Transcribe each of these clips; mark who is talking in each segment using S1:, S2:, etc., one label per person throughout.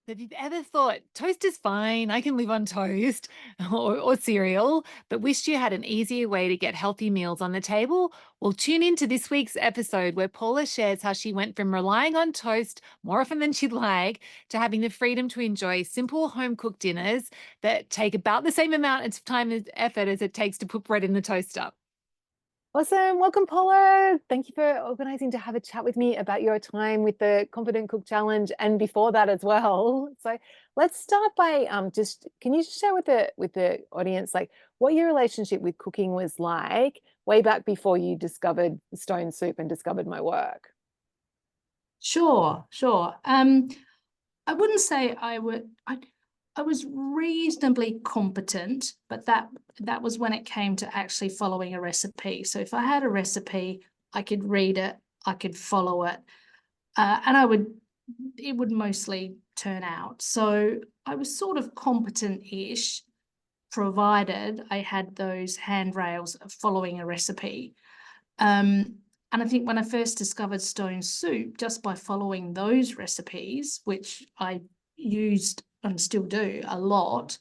S1: Have you ever thought toast is fine, I can live on toast or cereal, but wished you had an easier way to get healthy meals on the table? Well, tune into this week's episode where Paula shares how she went from relying on toast more often than she'd like to having the freedom to enjoy simple home cooked dinners that take about the same amount of time and effort as it takes to put bread in the toaster.
S2: Awesome. Welcome, Paula. Thank you for organizing to have a chat with me about your time with the Confident Cook Challenge and before that as well. So let's start by just can you just share with the audience like what your relationship with cooking was like way back before you discovered stone soup and discovered my work?
S3: Sure, sure. I wouldn't say I was reasonably competent, but that was when it came to actually following a recipe. So if I had a recipe, I could read it, I could follow it, and it would mostly turn out. So I was sort of competent-ish, provided I had those handrails of following a recipe. And I think when I first discovered stone soup, just by following those recipes, which I used and still do a lot,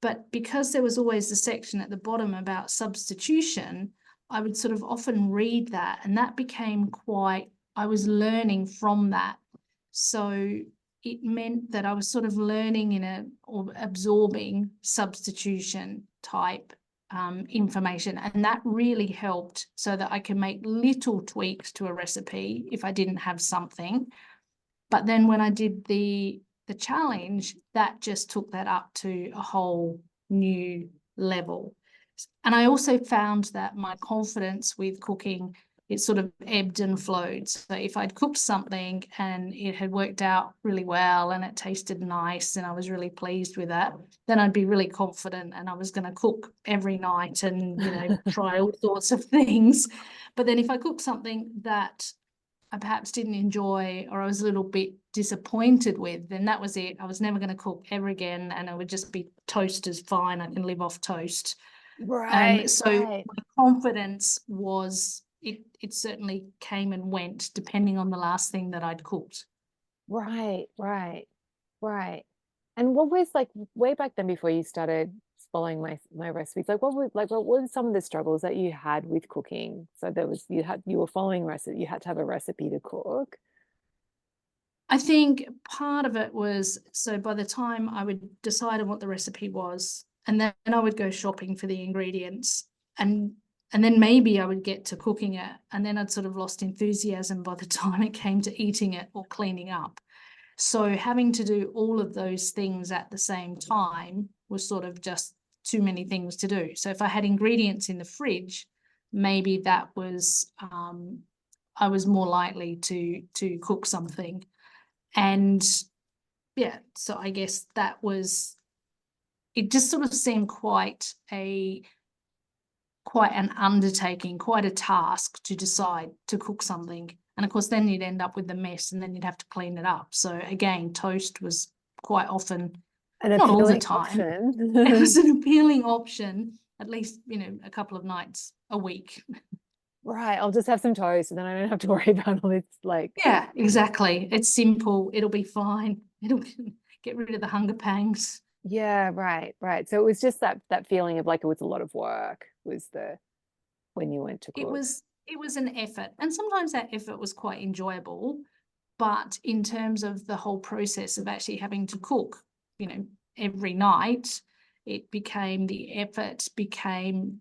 S3: but because there was always a section at the bottom about substitution, I would sort of often read that, and that became I was learning from that. So it meant that I was sort of learning or absorbing substitution type information, and that really helped so that I can make little tweaks to a recipe if I didn't have something. But then when I did the challenge, that just took that up to a whole new level. And I also found that my confidence with cooking, it sort of ebbed and flowed. So if I'd cooked something and it had worked out really well and it tasted nice and I was really pleased with that, then I'd be really confident and I was going to cook every night and, try all sorts of things. But then if I cooked something that I perhaps didn't enjoy or I was a little bit disappointed with, then that was it. I was never going to cook ever again, and it would just be toast is fine. I can live off toast.
S2: Right,
S3: So
S2: right,
S3: my confidence was it certainly came and went depending on the last thing that I'd cooked.
S2: right, right, right. And what was like way back then before you started following my recipes? What were some of the struggles that you had with cooking? So there was you were following recipe, you had to have a recipe to cook.
S3: I think part of it was, so by the time I would decide on what the recipe was, and then I would go shopping for the ingredients, and then maybe I would get to cooking it, and then I'd sort of lost enthusiasm by the time it came to eating it or cleaning up. So having to do all of those things at the same time was sort of just too many things to do. So if I had ingredients in the fridge, maybe that was I was more likely to cook something. And yeah, so I guess that was, it just sort of seemed quite an undertaking, quite a task to decide to cook something. And of course, then you'd end up with the mess and then you'd have to clean it up. So again, toast was quite often,
S2: An
S3: not all the
S2: appealing
S3: time, it
S2: option.
S3: was an appealing option, at least, a couple of nights a week.
S2: Right, I'll just have some toast and then I don't have to worry about all this like
S3: Yeah, exactly. It's simple. It'll be fine. It'll get rid of the hunger pangs.
S2: yeah, right, right. So it was just that feeling of like it was a lot of work was the when you went to
S3: It
S2: cook.
S3: was it was an effort, and sometimes that effort was quite enjoyable, but in terms of the whole process of actually having to cook, every night, the effort became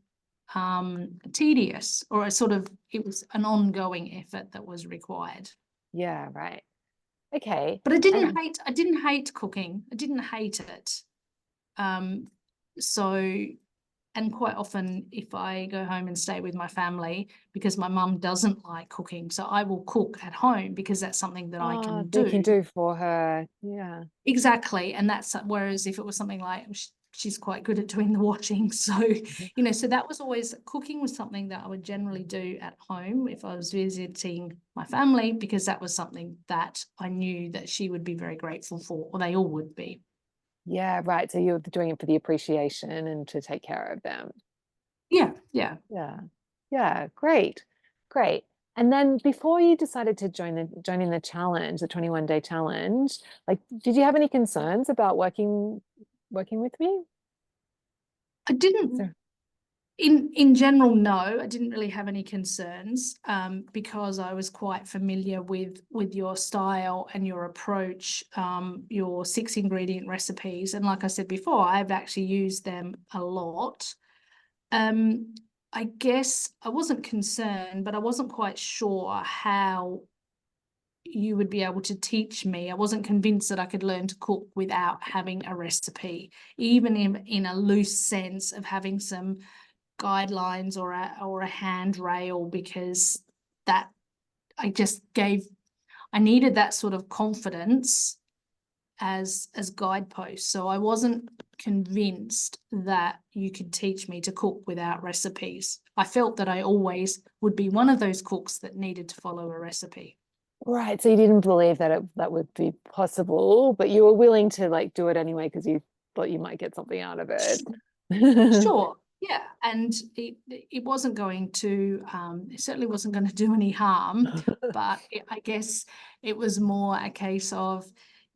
S3: tedious, or it was an ongoing effort that was required.
S2: Yeah, right. Okay.
S3: But
S2: And
S3: I didn't hate cooking. I didn't hate it. Um, so And quite often, if I go home and stay with my family, because my mum doesn't like cooking, so I will cook at home because that's something that I
S2: oh,
S3: can
S2: they can
S3: do.
S2: do for her. Yeah.
S3: Exactly. And whereas if it was something like she's quite good at doing the washing. So, so that was always, cooking was something that I would generally do at home if I was visiting my family, because that was something that I knew that she would be very grateful for, or they all would be.
S2: Yeah, right. So you're doing it for the appreciation and to take care of them.
S3: Yeah, yeah.
S2: Yeah. Yeah, great. Great. And then before you decided to join in the challenge, the 21-day challenge, like, did you have any concerns about working with me?
S3: I didn't.
S2: So,
S3: In general, no, I didn't really have any concerns because I was quite familiar with your style and your approach, your 6-ingredient recipes. And like I said before, I've actually used them a lot. I guess I wasn't concerned, but I wasn't quite sure how you would be able to teach me. I wasn't convinced that I could learn to cook without having a recipe, even in a loose sense of having some guidelines or a handrail, because that I needed that sort of confidence as guideposts. So I wasn't convinced that you could teach me to cook without recipes. I felt that I always would be one of those cooks that needed to follow a recipe.
S2: right. So you didn't believe that that would be possible, but you were willing to like do it anyway because you thought you might get something out of it.
S3: Sure. Yeah. And it wasn't going to, it certainly wasn't going to do any harm, but I guess it was more a case of,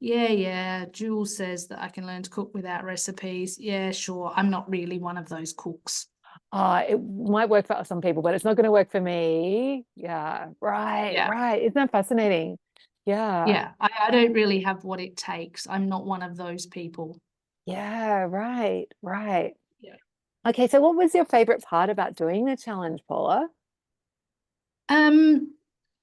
S3: yeah, Jules says that I can learn to cook without recipes. Yeah, sure. I'm not really one of those cooks.
S2: It might work for some people, but it's not going to work for me. Yeah, right,
S3: Yeah.
S2: right. Isn't that fascinating? Yeah,
S3: Yeah. I don't really have what it takes. I'm not one of those people.
S2: yeah, right, right.
S3: Yeah.
S2: Okay, so what was your favorite part about doing the challenge, Paula?
S3: Um,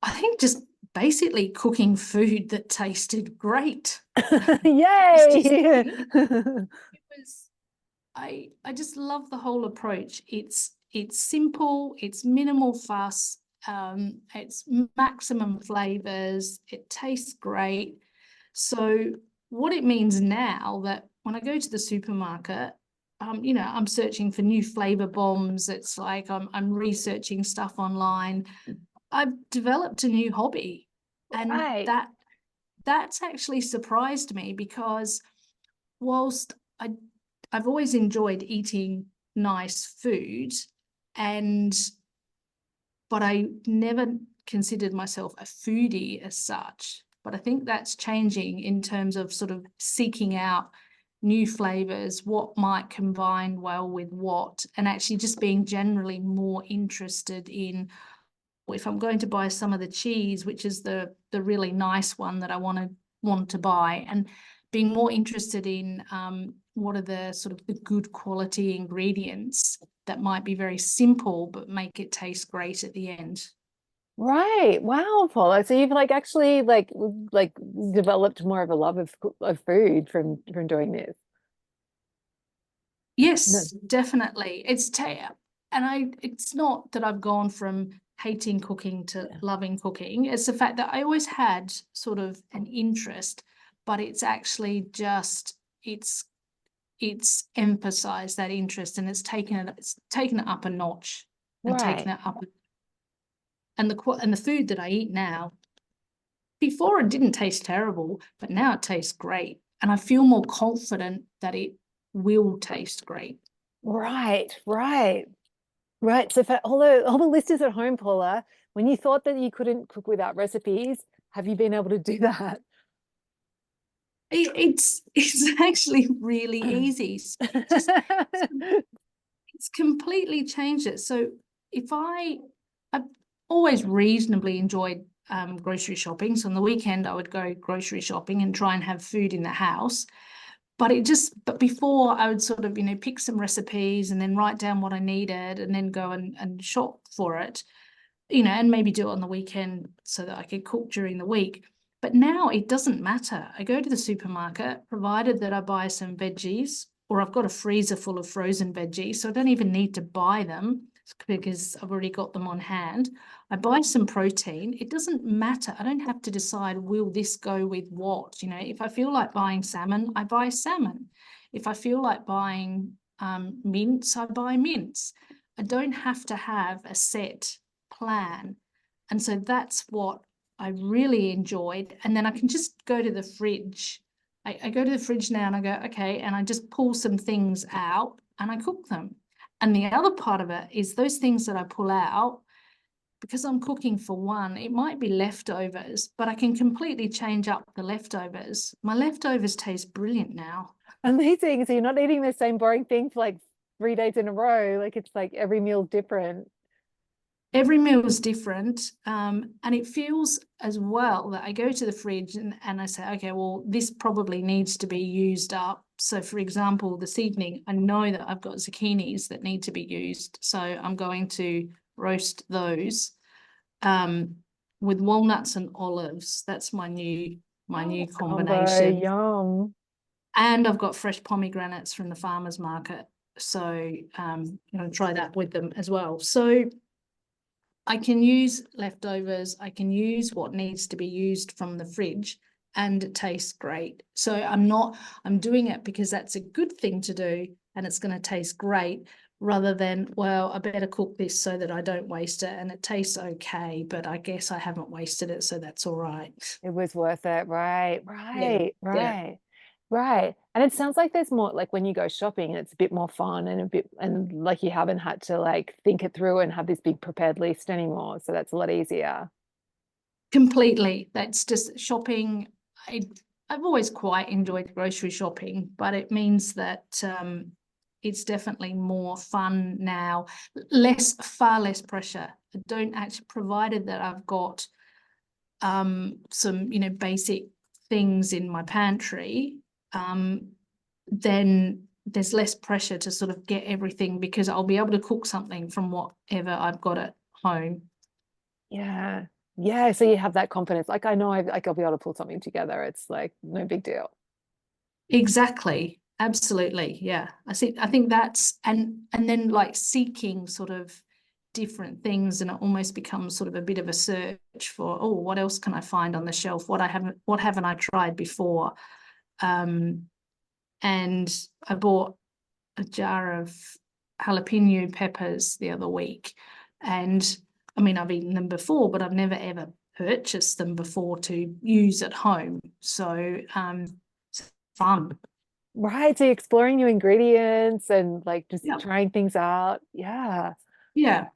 S3: I think just basically cooking food that tasted great. It's just,
S2: Yay!
S3: it was, I just love the whole approach. It's simple, it's minimal fuss, it's maximum flavors, it tastes great. So what it means now that when I go to the supermarket, I'm searching for new flavor bombs. It's like I'm researching stuff online. I've developed a new hobby, and
S2: Right,
S3: that's actually surprised me, because whilst I've always enjoyed eating nice food, and but I never considered myself a foodie as such. But I think that's changing in terms of sort of seeking out new flavors, what might combine well with what, and actually just being generally more interested in, if I'm going to buy some of the cheese, which is the really nice one that I want to buy, and being more interested in what are the sort of the good quality ingredients that might be very simple but make it taste great at the end.
S2: right. Wow, Paula. So you've like actually like developed more of a love of food from doing this. No.
S3: Yes, definitely. It's not that I've gone from hating cooking to loving cooking. It's the fact that I always had sort of an interest, but it's actually just it's emphasized that interest, and it's taken it up a notch and
S2: Right.
S3: taken it up. And the food that I eat now, before it didn't taste terrible, but now it tastes great, and I feel more confident that it will taste great.
S2: Right, right, right. So for all the listeners at home, Paula, when you thought that you couldn't cook without recipes, have you been able to do that?
S3: It's actually really easy. So it's completely changed it. So I've always reasonably enjoyed grocery shopping. So on the weekend, I would go grocery shopping and try and have food in the house. But before, I would sort of, pick some recipes and then write down what I needed and then go and shop for it, and maybe do it on the weekend so that I could cook during the week. But now it doesn't matter. I go to the supermarket, provided that I buy some veggies, or I've got a freezer full of frozen veggies, so I don't even need to buy them because I've already got them on hand. I buy some protein. It doesn't matter. I don't have to decide, will this go with what? If I feel like buying salmon, I buy salmon. If I feel like buying mince, I buy mince. I don't have to have a set plan. And so that's what I really enjoyed. And then I can just go to the fridge. I go to the fridge now and I go, okay, and I just pull some things out and I cook them. And the other part of it is those things that I pull out, because I'm cooking for one, it might be leftovers, but I can completely change up the leftovers. My leftovers taste brilliant now.
S2: Amazing. So you're not eating the same boring thing for like 3 days in a row. Like it's like every meal's different.
S3: Every meal is different. And it feels as well that I go to the fridge and I say, okay, well, this probably needs to be used up. So for example, this evening, I know that I've got zucchinis that need to be used. So I'm going to roast those with walnuts and olives. That's my new
S2: Combo,
S3: combination.
S2: yum.
S3: And I've got fresh pomegranates from the farmer's market. So try that with them as well. So I can use leftovers, I can use what needs to be used from the fridge, and it tastes great. So I'm doing it because that's a good thing to do and it's going to taste great, rather than, well, I better cook this so that I don't waste it, and it tastes okay, but I guess I haven't wasted it, so that's all right.
S2: It was worth it. Right,
S3: Yeah,
S2: right,
S3: yeah.
S2: right, right. And it sounds like there's more like when you go shopping, it's a bit more fun and a bit, and like you haven't had to like think it through and have this big prepared list anymore. So that's a lot easier.
S3: Completely. That's just shopping. I've always quite enjoyed grocery shopping, but it means that it's definitely more fun now. Far less pressure. I don't actually, provided that I've got some, basic things in my pantry, then there's less pressure to sort of get everything, because I'll be able to cook something from whatever I've got at home.
S2: Yeah. Yeah. So you have that confidence. Like I know I'll be able to pull something together. It's like no big deal.
S3: Exactly. Absolutely. Yeah. I think that's, and then like seeking sort of different things, and it almost becomes sort of a bit of a search for, oh, what else can I find on the shelf? What haven't I tried before? And I bought a jar of jalapeno peppers the other week. And I mean, I've eaten them before, but I've never ever purchased them before to use at home. So it's fun.
S2: Right. So you're exploring new ingredients and like just
S3: Yeah.
S2: trying things out. Yeah.
S3: Yeah.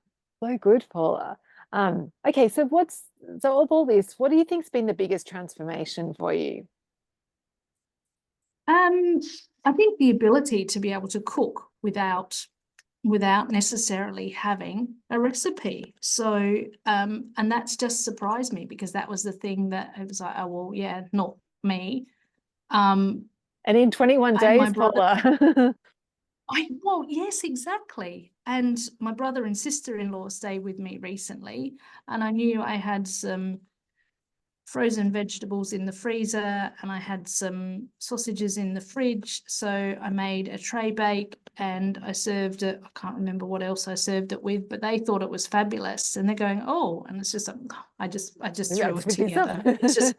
S2: So good, Paula. Okay, so of all this, what do you think's been the biggest transformation for you?
S3: I think the ability to be able to cook without necessarily having a recipe. So and that's just surprised me, because that was the thing that it was like, oh well, yeah, not me.
S2: And in 21
S3: and my
S2: days,
S3: brother,
S2: Paula.
S3: well, yes, exactly. And my brother and sister-in-law stayed with me recently, and I knew I had some frozen vegetables in the freezer, and I had some sausages in the fridge. So I made a tray bake and I served it. I can't remember what else I served it with, but they thought it was fabulous. And they're going, oh, and it's just, I just threw it together. It's just,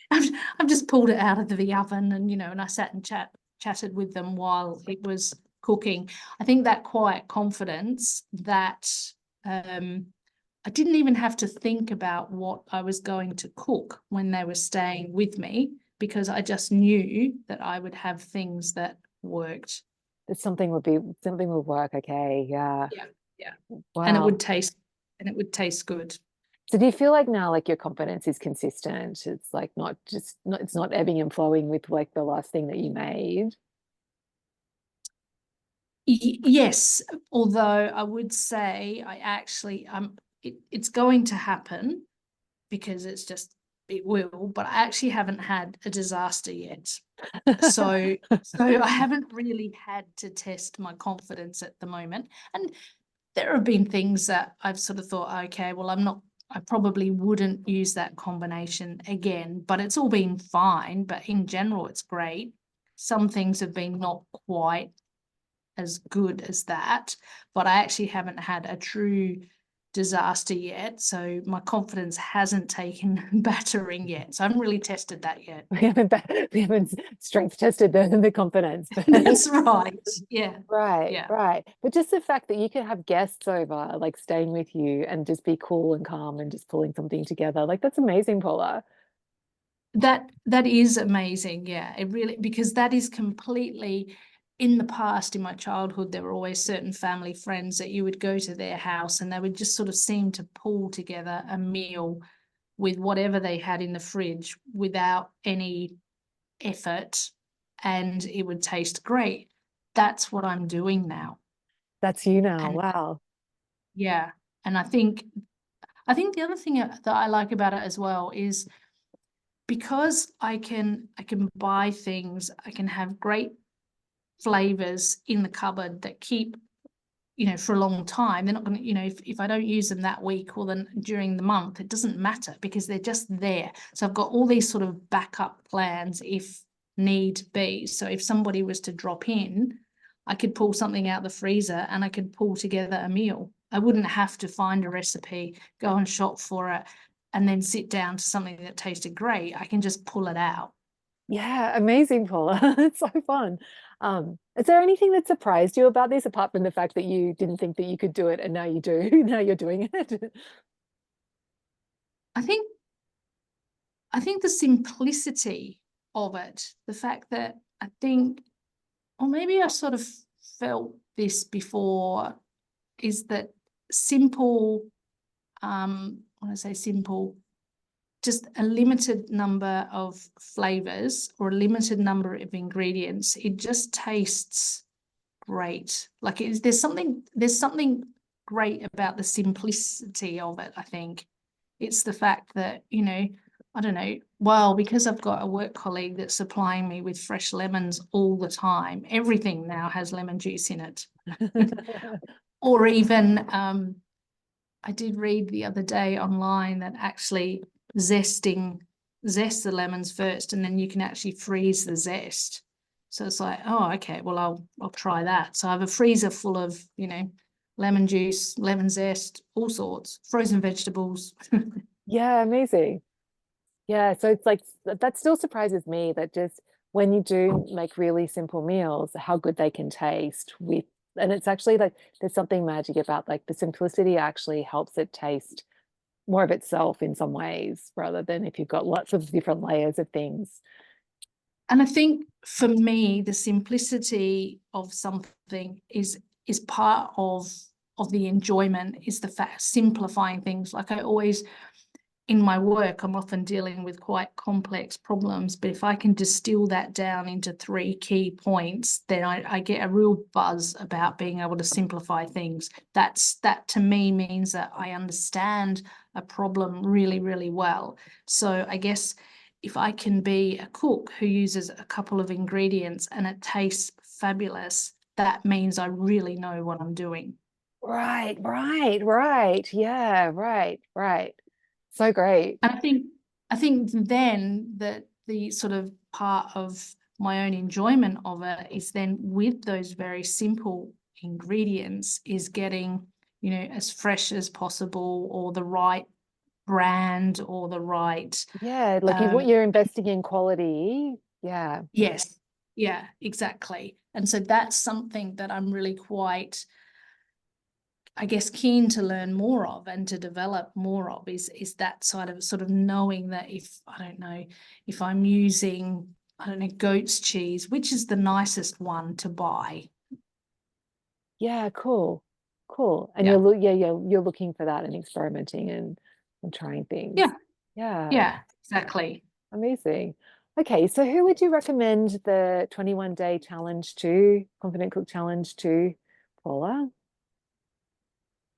S3: I've just pulled it out of the oven, and, and I sat and chatted with them while it was cooking. I think that quiet confidence that, I didn't even have to think about what I was going to cook when they were staying with me, because I just knew that I would have things that worked.
S2: That something will work. Okay. Yeah.
S3: Yeah, yeah. And it
S2: Wow.
S3: would taste good.
S2: So do you feel like now like your confidence is consistent? It's like it's not ebbing and flowing with like the last thing that you made.
S3: Yes, although I would say I actually it's going to happen, because it will, but I actually haven't had a disaster yet. So I haven't really had to test my confidence at the moment. And there have been things that I've sort of thought, okay, well, I probably wouldn't use that combination again, but it's all been fine. But in general, it's great. Some things have been not quite as good as that, but I actually haven't had a true disaster yet. So my confidence hasn't taken battering yet. So I haven't really tested that yet.
S2: We haven't strength tested the confidence.
S3: That's right. Yeah.
S2: Right,
S3: Yeah.
S2: right. But just the fact that you can have guests over, like staying with you and just be cool and calm and just pulling something together, like that's amazing, Paula.
S3: That is amazing. Yeah, it really, because that is completely, in the past, in my childhood, there were always certain family friends that you would go to their house and they would just sort of seem to pull together a meal with whatever they had in the fridge without any effort, and it would taste great. That's what I'm doing now.
S2: That's you now.
S3: And
S2: Wow.
S3: yeah, and I think the other thing that I like about it as well is because I can buy things, I can have great flavors in the cupboard that keep, for a long time. They're not going to, if I don't use them that week or then during the month, it doesn't matter because they're just there. So I've got all these sort of backup plans if need be. So if somebody was to drop in, I could pull something out the freezer and I could pull together a meal. I wouldn't have to find a recipe, go and shop for it, and then sit down to something that tasted great. I can just pull it out.
S2: Yeah, amazing, Paula. It's so fun. Is there anything that surprised you about this, apart from the fact that you didn't think that you could do it and now you do? Now you're doing it.
S3: I think the simplicity of it, the fact that I think, or maybe I sort of felt this before, is that simple, when I say simple, just a limited number of flavors or a limited number of ingredients, it just tastes great. Like there's something great about the simplicity of it, I think. It's the fact that, I don't know, well, because I've got a work colleague that's supplying me with fresh lemons all the time, everything now has lemon juice in it. Or even, I did read the other day online that actually zest the lemons first, and then you can actually freeze the zest. So it's like, oh, okay, well, I'll try that. So I have a freezer full of, lemon juice, lemon zest, all sorts, frozen vegetables.
S2: Yeah, amazing. Yeah, so it's like that still surprises me that just when you do make really simple meals, how good they can taste with, and it's actually like there's something magic about like the simplicity actually helps it taste more of itself in some ways, rather than if you've got lots of different layers of things.
S3: And I think for me, the simplicity of something is part of the enjoyment, is the fact simplifying things. Like I always, in my work, I'm often dealing with quite complex problems, but if I can distill that down into 3 key points, then I get a real buzz about being able to simplify things. That to me means that I understand a problem really, really well. So I guess if I can be a cook who uses a couple of ingredients and it tastes fabulous, that means I really know what I'm doing.
S2: Right, right, right. Yeah, right, right. So great.
S3: And I think then that the sort of part of my own enjoyment of it is then with those very simple ingredients is getting, as fresh as possible, or the right brand, or the right
S2: Yeah, like you're investing in quality. Yeah.
S3: yes, yeah, exactly. And so that's something that I'm really quite, I guess, keen to learn more of and to develop more of, is that side of sort of knowing that if, I don't know, if I'm using, I don't know, goat's cheese, which is the nicest one to buy?
S2: Yeah, cool. Cool. And
S3: Yeah.
S2: you're looking for that and experimenting and trying things.
S3: Yeah.
S2: Yeah,
S3: Yeah, exactly.
S2: amazing. Okay, so who would you recommend the 21-day challenge to, Confident Cook Challenge to, Paula?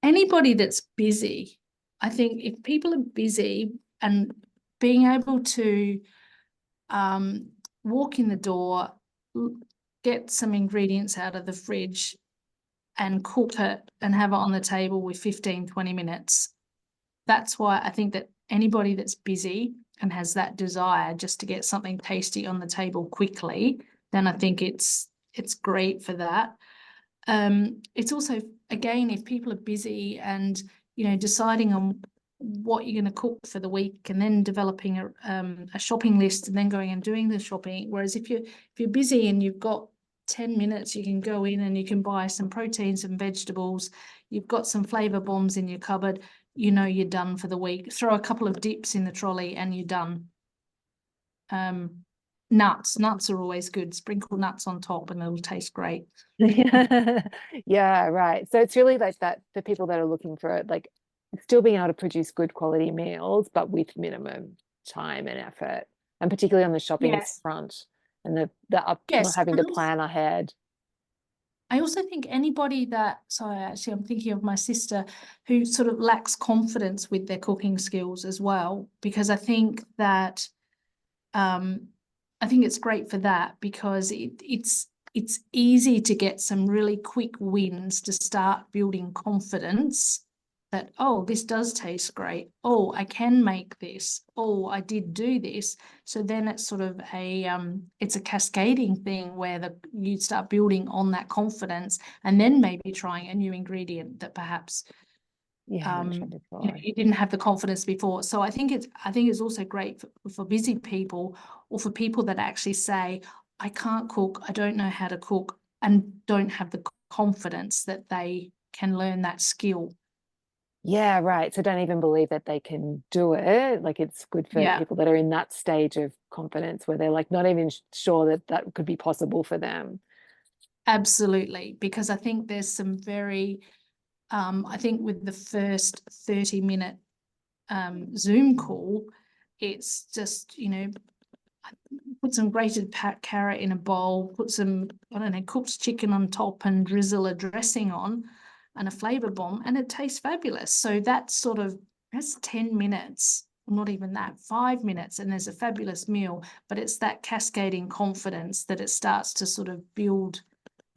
S3: Anybody that's busy, I think if people are busy and being able to walk in the door, get some ingredients out of the fridge and cook it and have it on the table with 15, 20 minutes. That's why I think that anybody that's busy and has that desire just to get something tasty on the table quickly, then I think it's great for that. It's also, again, if people are busy and, deciding on what you're going to cook for the week and then developing a shopping list and then going and doing the shopping. Whereas if you're busy and you've got 10 minutes, you can go in and you can buy some proteins and vegetables. You've got some flavor bombs in your cupboard. You're done for the week. Throw a couple of dips in the trolley and you're done. nuts. Nuts are always good. Sprinkle nuts on top and it'll taste great.
S2: Yeah, right. So it's really like that for people that are looking for like still being able to produce good quality meals, but with minimum time and effort, and particularly on the shopping
S3: Yes.
S2: front and the up not
S3: Yes.
S2: having
S3: And
S2: to plan ahead.
S3: I also think anybody that, sorry, actually, I'm thinking of my sister who sort of lacks confidence with their cooking skills as well, because I think that, I think it's great for that because it's easy to get some really quick wins to start building confidence that, oh, this does taste great. Oh, I can make this. Oh, I did do this. So then it's sort of it's a cascading thing where you start building on that confidence and then maybe trying a new ingredient that perhaps
S2: You haven't tried before.
S3: you didn't have the confidence before. So I think it's also great for busy people or for people that actually say, I can't cook, I don't know how to cook, and don't have the confidence that they can learn that skill.
S2: Yeah, right. So don't even believe that they can do it. Like it's good for
S3: Yeah,
S2: people that are in that stage of confidence where they're like not even sure that that could be possible for them.
S3: absolutely. Because I think there's some very, I think with the first 30-minute Zoom call, it's just, put some grated carrot in a bowl, put some, I don't know, cooked chicken on top and drizzle a dressing on and a flavor bomb, and it tastes fabulous. So that's 10 minutes, not even that, 5 minutes, and there's a fabulous meal. But it's that cascading confidence that it starts to sort of build.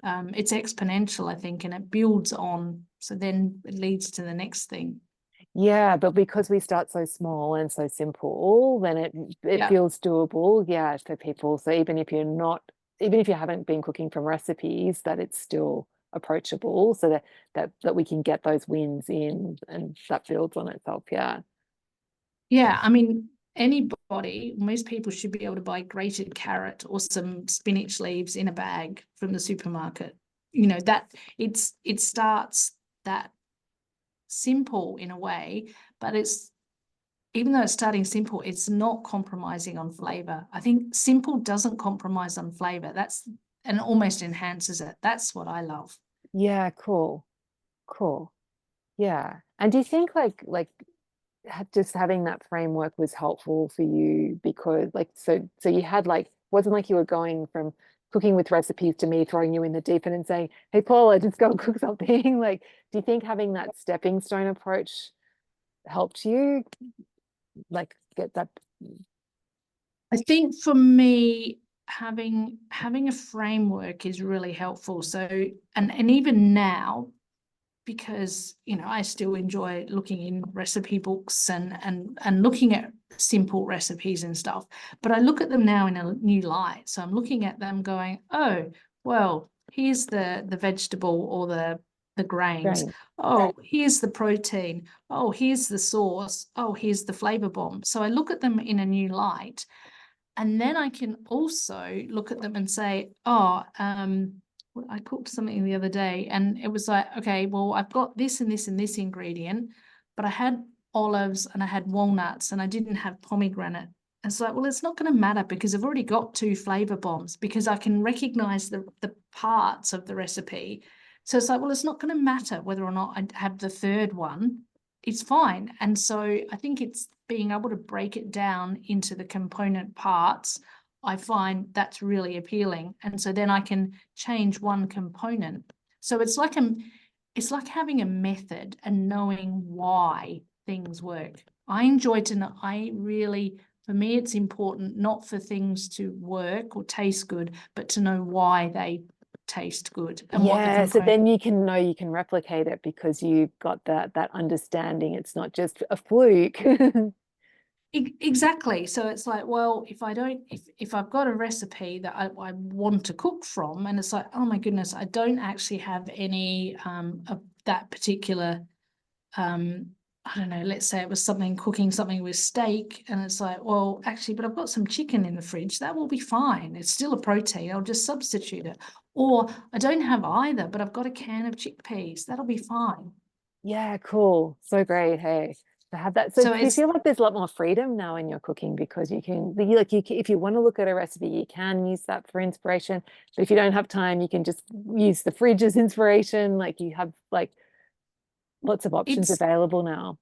S3: It's exponential, I think, and it builds on. So then it leads to the next thing.
S2: Yeah, but because we start so small and so simple, then it
S3: Yeah.
S2: feels doable, yeah, for people. So even if you haven't been cooking from recipes, that it's still approachable so that we can get those wins in and that builds on itself. Yeah.
S3: Yeah, I mean, most people should be able to buy grated carrot or some spinach leaves in a bag from the supermarket. That it starts that simple in a way, but even though it's starting simple, it's not compromising on flavor. I think simple doesn't compromise on flavor. And it almost enhances it. That's what I love.
S2: Yeah, cool. Cool. Yeah. And do you think just having that framework was helpful for you because so you had wasn't like you were going from cooking with recipes to me throwing you in the deep end and saying, hey Paula, just go and cook something. Like, do you think having that stepping stone approach helped you get that?
S3: I think for me, having a framework is really helpful. So, and even now, because I still enjoy looking in recipe books and looking at simple recipes and stuff, but I look at them now in a new light. So I'm looking at them going, oh, well, here's the vegetable or the grains.
S2: Right.
S3: Oh, here's the protein. Oh, here's the sauce. Oh, here's the flavor bomb. So I look at them in a new light. And then I can also look at them and say, oh, I cooked something the other day and it was like, okay, well, I've got this and this and this ingredient, but I had olives and I had walnuts and I didn't have pomegranate. And it's like, well, it's not going to matter because I've already got 2 flavor bombs because I can recognize the parts of the recipe. So it's like, well, it's not going to matter whether or not I have the third one. It's fine. And so I think it's being able to break it down into the component parts. I find that's really appealing. And so then I can change one component. So it's like having a method and knowing why things work. I enjoy to know, for me, it's important not for things to work or taste good, but to know why they taste good and what the
S2: Yeah, so
S3: component.
S2: then you can know you can replicate it because you've got that understanding. It's not just a fluke.
S3: Exactly. So it's like, well, if I've got a recipe that I want to cook from, and it's like, oh my goodness, I don't actually have any of that particular I don't know, let's say it was cooking something with steak, and it's like, well, actually, but I've got some chicken in the fridge, that will be fine. It's still a protein, I'll just substitute it. Or I don't have either, but I've got a can of chickpeas, that'll be fine.
S2: Yeah, cool. So great. Hey. to have that. So
S3: So
S2: do you
S3: it's
S2: feel like there's a lot more freedom now in your cooking because you can, if you want to look at a recipe, you can use that for inspiration. But if you don't have time, you can just use the fridge as inspiration. Like you have like lots of options
S3: it's
S2: available now.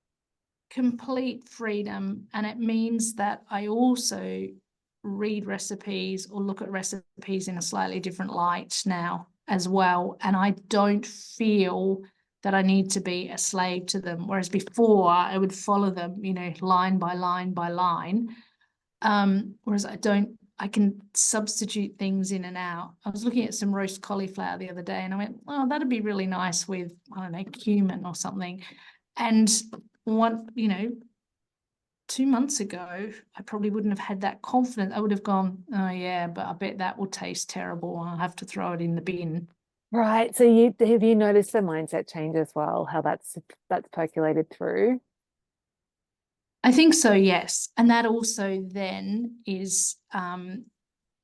S3: complete freedom, and it means that I also read recipes or look at recipes in a slightly different light now as well, and I don't feel that I need to be a slave to them, whereas before I would follow them, you know, line by line by line. Whereas I can substitute things in and out. I was looking at some roast cauliflower the other day and I went, oh, that'd be really nice with, I don't know, cumin or something. And one, you know, 2 months ago, I probably wouldn't have had that confidence. I would have gone, oh yeah, but I bet that will taste terrible. I'll have to throw it in the bin.
S2: Right. So have you noticed the mindset change as well, how that's percolated through?
S3: I think so, yes. And that also then is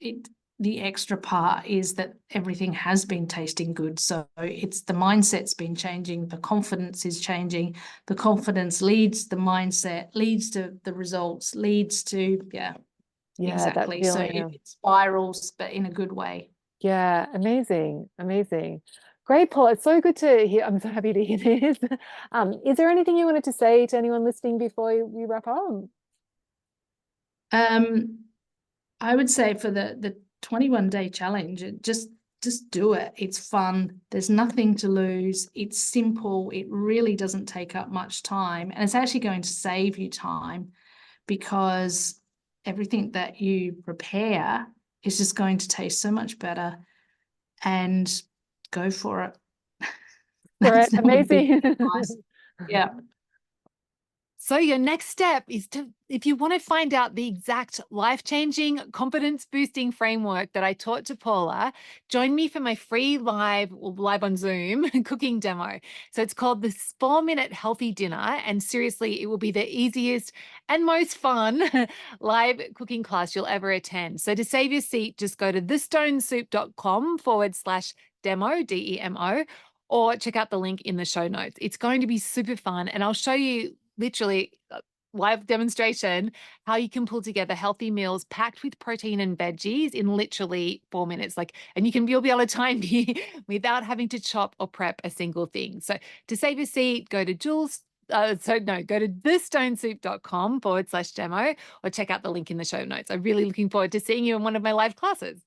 S3: it the extra part is that everything has been tasting good. So it's the mindset's been changing, the confidence is changing, the confidence leads the mindset, leads to the results, leads to, yeah,
S2: Yeah, that
S3: exactly. So
S2: feeling of,
S3: it spirals, but in a good way.
S2: yeah, amazing, amazing. Great, Paul. It's so good to hear. I'm so happy to hear this. Is there anything you wanted to say to anyone listening before we wrap up?
S3: I would say for the 21-day challenge, just do it. It's fun. There's nothing to lose. It's simple. It really doesn't take up much time. And it's actually going to save you time because everything that you prepare is just going to taste so much better. And go for it.
S2: Great,
S3: That would be
S2: amazing.
S3: nice. Yeah.
S1: So your next step is to, if you want to find out the exact life-changing, confidence-boosting framework that I taught to Paula, join me for my free live on Zoom cooking demo. So it's called the 4-Minute Healthy Dinner. And seriously, it will be the easiest and most fun live cooking class you'll ever attend. So to save your seat, just go to thestonesoup.com/demo, DEMO, or check out the link in the show notes. It's going to be super fun. And I'll show you literally live demonstration how you can pull together healthy meals packed with protein and veggies in literally 4 minutes. And you'll be able to time me without having to chop or prep a single thing. So to save your seat, go to go to thestonesoup.com/demo or check out the link in the show notes. I'm really looking forward to seeing you in one of my live classes.